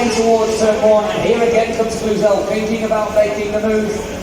in towards turn one, and here again comes Cluzel, thinking about making the move.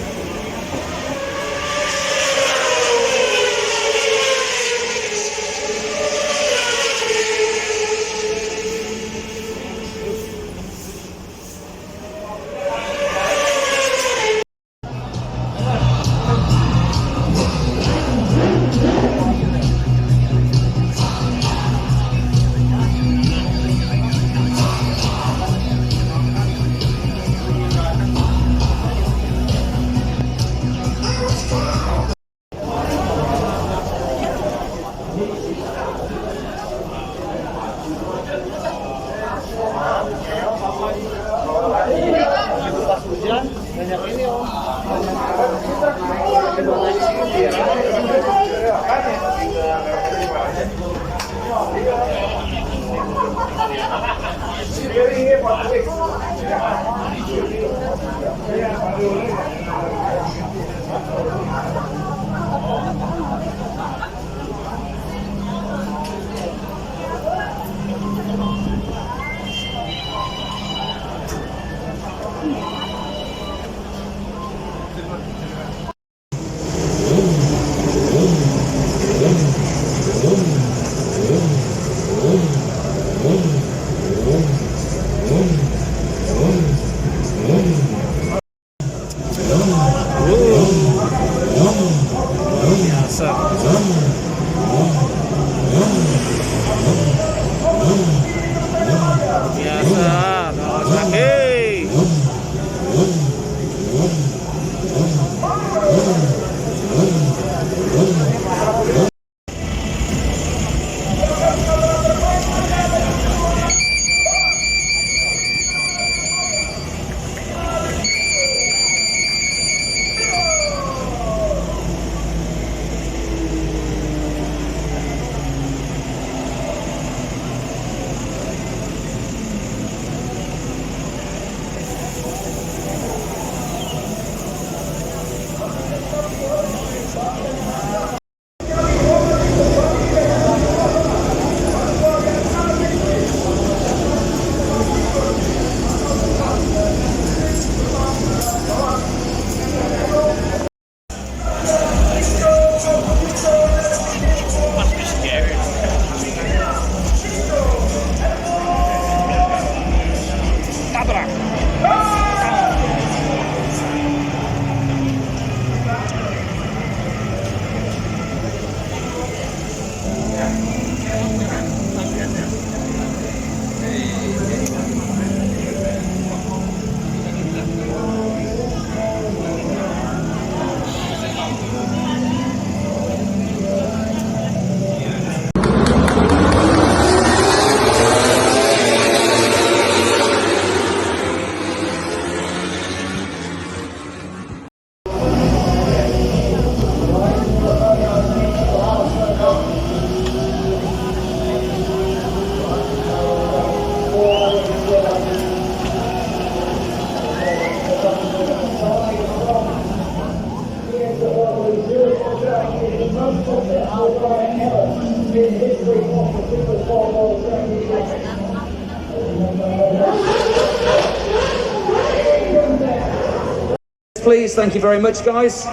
Please, thank you very much, guys.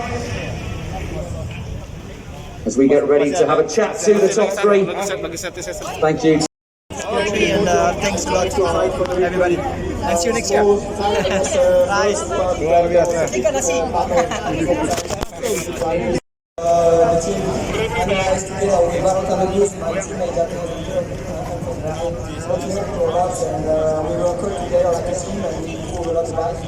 As we get ready to have a chat to the top three. Thank you. And thanks a lot for everybody. And see you next year. Nice. The team analyzed, we were not on the news, my teammate that for us, and we were working together like a team, and we improved a lot of life.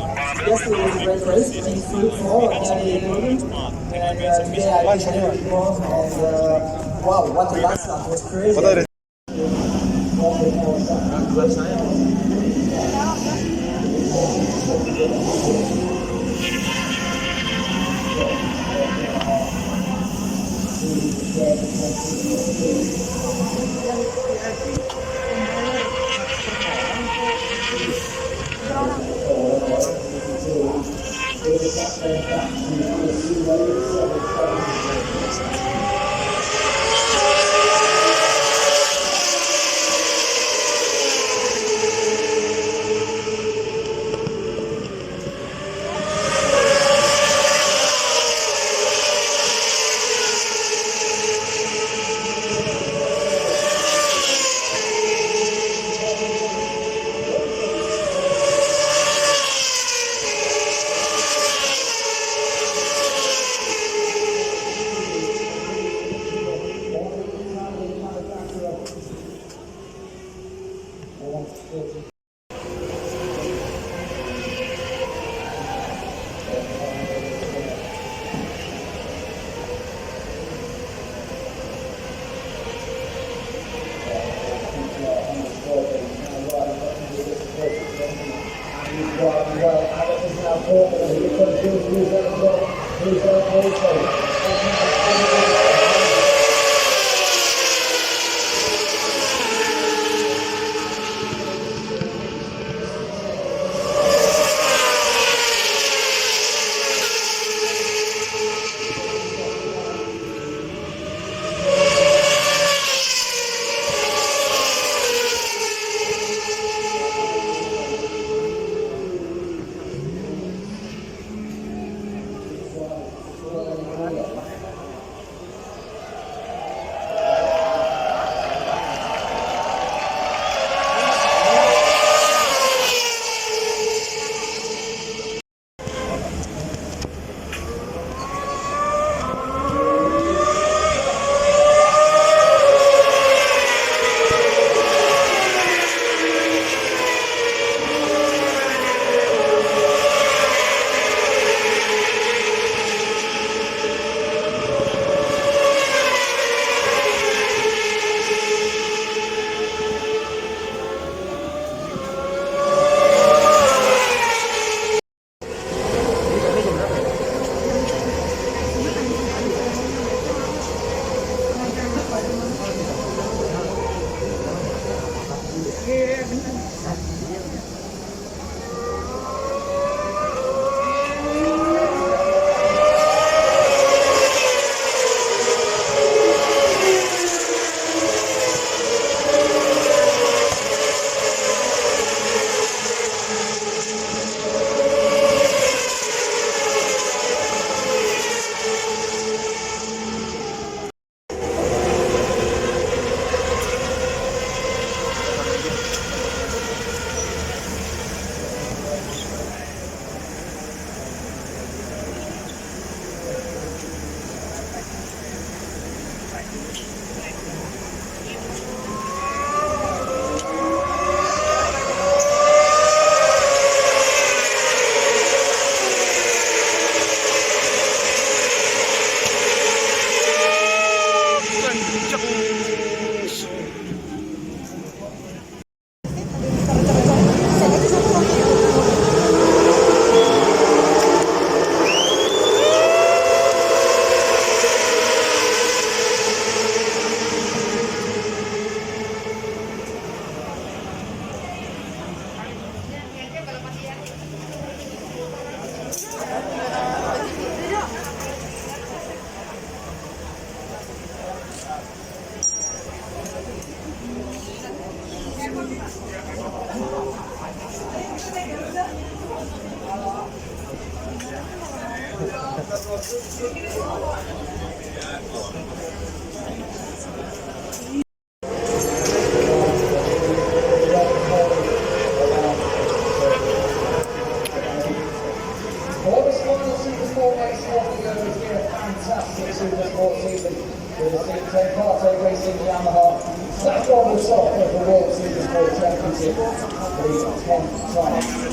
Yes, it was a great race. We flew for nearly 11, and today I wish I knew it more, and wow, what a last lap, it was crazy. Well, this final Supersport race of the year has been a fantastic Supersport season with the team take part in racing Yamaha. That's on the top of the World Supersport Championship for the 10th time.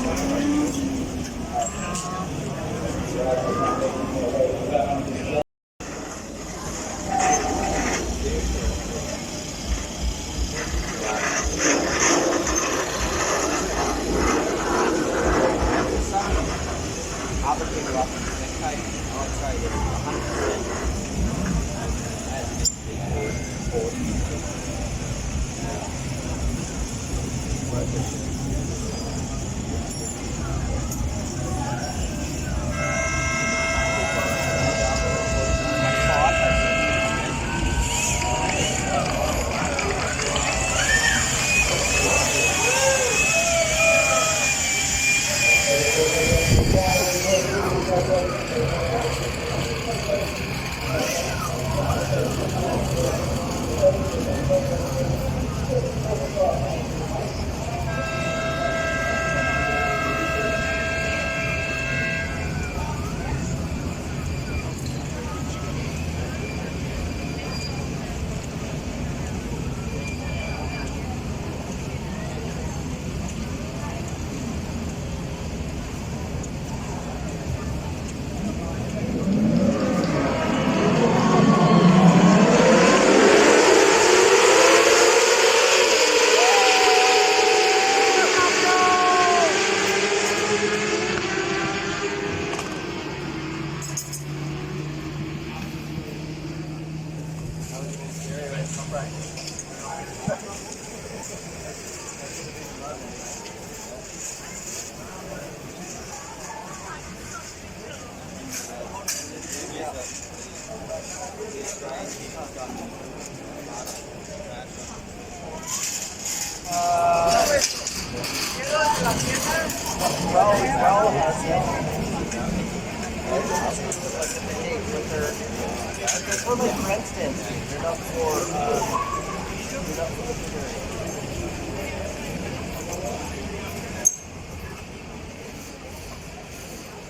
For like grandstands, they're not for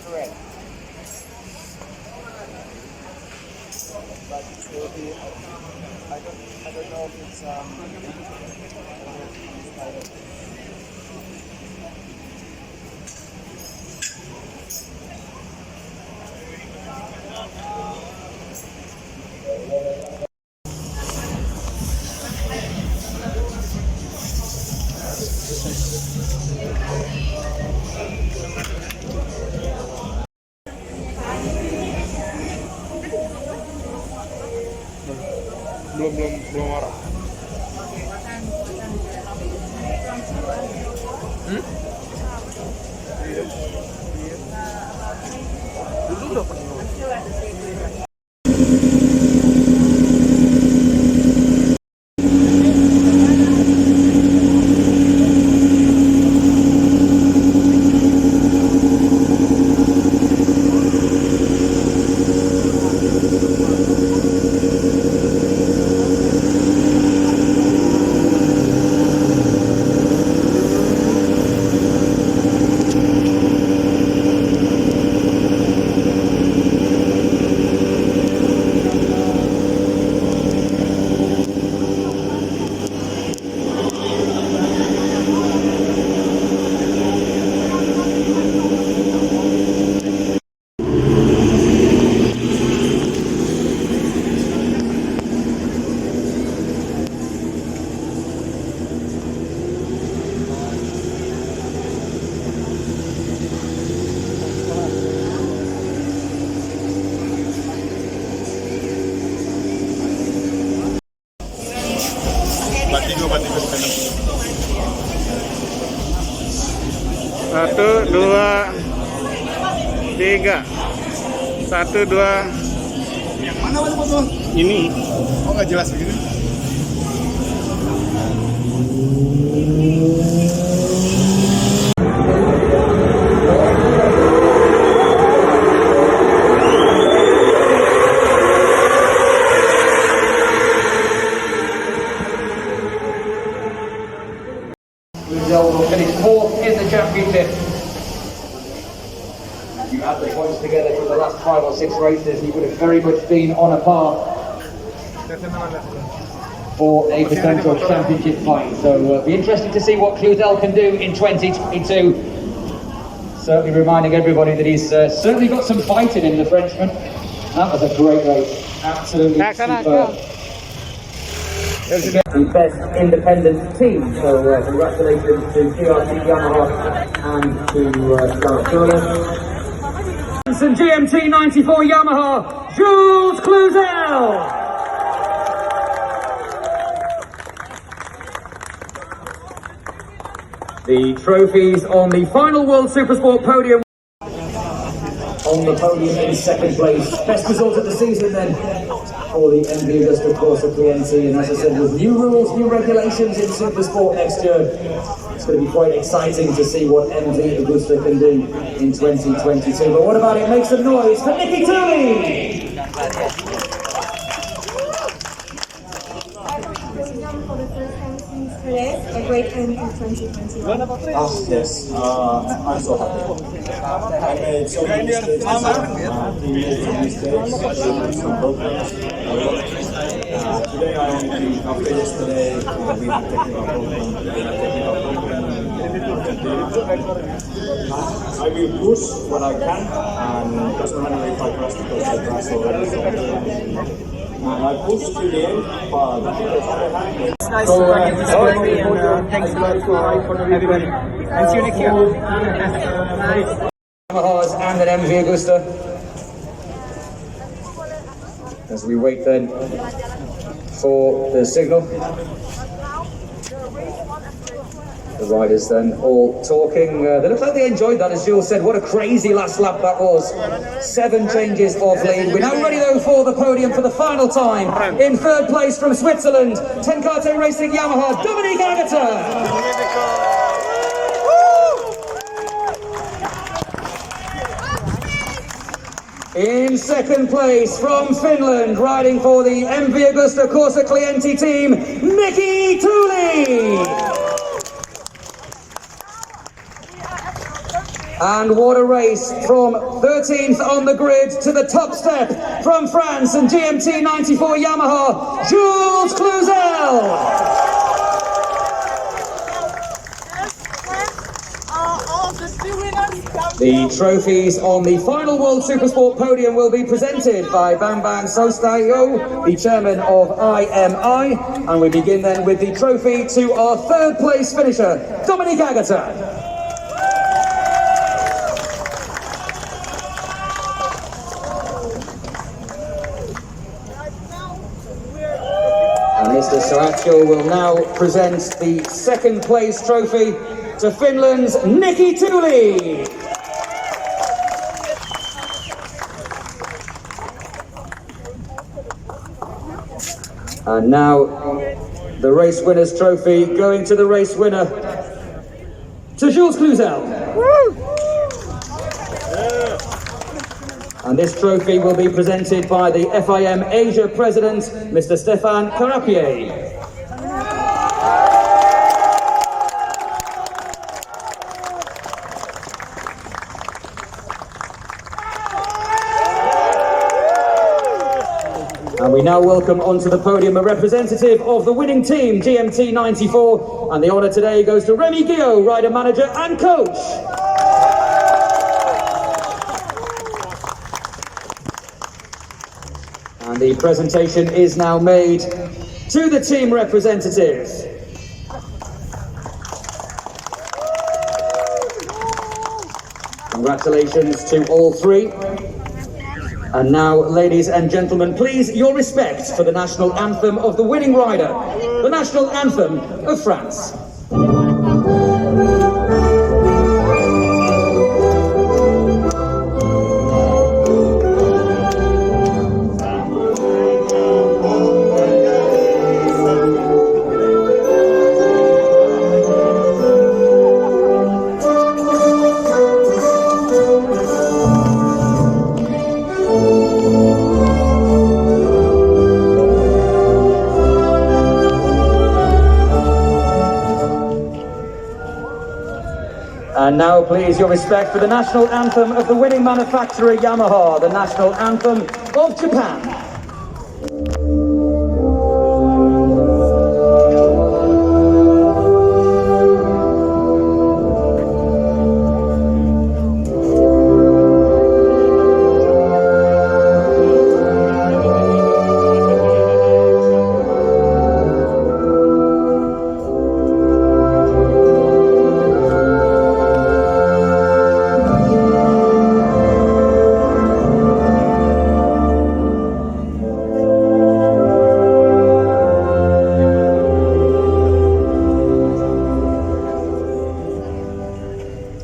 correct. But it will be, I don't know if it's belum orang. Dulu udah pernah. Satu, dua, tiga. Satu, dua. Yang mana foto? Ini. Oh, nggak jelas begini. Will finish fourth in the championship. You add the points together from the last 5 or 6 races, he would have very much been on a par for a potential championship fight. So it'll be interesting to see what Cluzel can do in 2022. Certainly reminding everybody that he's certainly got some fighting in the Frenchman. That was a great race, absolutely superb. The best independent team, so congratulations to GRT Yamaha and to Gareth GMT 94 Yamaha, Jules Cluzel! The trophies on the final World Supersport podium. On the podium in second place. Best result of the season then for the MV Augusta course at PNT, and as I said, with new rules, new regulations in Supersport next year, it's going to be quite exciting to see what MV Augusta can do in 2022. But what about it? Make some noise for Nicky Tooley! For the first time since today, a great end to 2021. Yes, I'm so happy. I made so many mistakes. He made some mistakes, some problems. Today I only do, after yesterday, we had technical problem. I will push what I can, and doesn't matter if I crash because I crashed already. I pushed to the end, but It's nice to run in this country, and thanks a lot for everybody. And see you next year. Yamahas and an MV Augusta. As we wait then for the signal. The riders then all talking. They look like they enjoyed that, as Jules said. What a crazy last lap that was. 7 changes of lead. We're now ready though for the podium for the final time. In third place from Switzerland, Tenkate Racing Yamaha, Dominique Agata. In second place from Finland, riding for the MV Agusta Corsa Clienti team, Nikki Tooley. And what a race from 13th on the grid to the top step from France and GMT 94 Yamaha, Jules Cluzel. The trophies on the final World Supersport podium will be presented by Bambang Sostayo, the chairman of IMI, and we begin then with the trophy to our third place finisher, Dominic Agata. And Mr. Soaccio will now present the second place trophy to Finland's Nikki Tooley. And now the race winner's trophy going to the race winner, to Jules Cluzel. And this trophy will be presented by the FIM Asia President, Mr. Stefan Carapier. And we now welcome onto the podium a representative of the winning team, GMT 94, and the honour today goes to Remy Guillot, rider manager and coach. And the presentation is now made to the team representative. Congratulations to all three. And now, ladies and gentlemen, please, your respect for the national anthem of the winning rider, the national anthem of France. And now, please, your respect for the national anthem of the winning manufacturer Yamaha, the national anthem of Japan.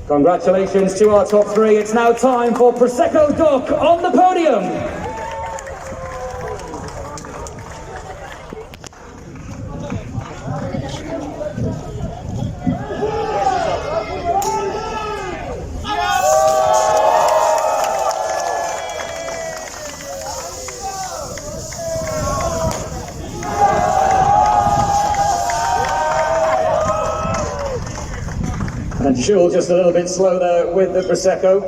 Congratulations to our top three. It's now time for Prosecco Doc on the podium. And Jules just a little bit slow there with the Prosecco.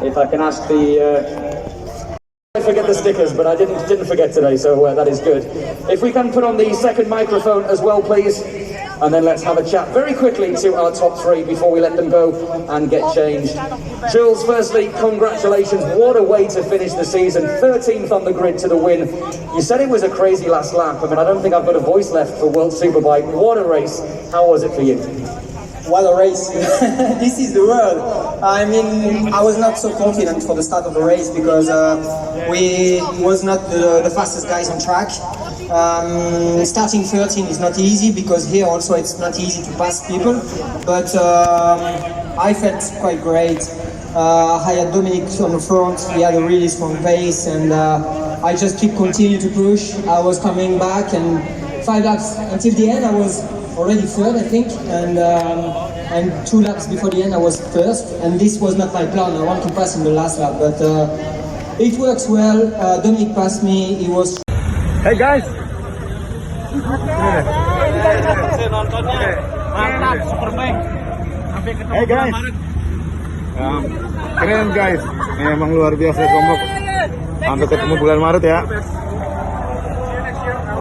If I can ask I forget the stickers, but I didn't forget today, so that is good. If we can put on the second microphone as well, please, and then let's have a chat very quickly to our top three before we let them go and get changed. Jules, firstly, congratulations. What a way to finish the season. 13th on the grid to the win. You said it was a crazy last lap. I mean, I don't think I've got a voice left for World Superbike. What a race. How was it for you? What a race. This is the world. I mean, I was not so confident for the start of the race because we was not the fastest guys on track. Starting 13 is not easy because here also it's not easy to pass people, but I felt quite great. I had Dominic on the front, he had a really strong pace, and I just continued to push. I was coming back, and 5 laps until the end I was already third, I think, and 2 laps before the end I was first, and this was not my plan. I want to pass in the last lap, but It works well. Dominic passed me. He was. Hey guys. Hey guys. Keren guys. Emang luar biasa Lombok. Sampai ketemu bulan Maret ya.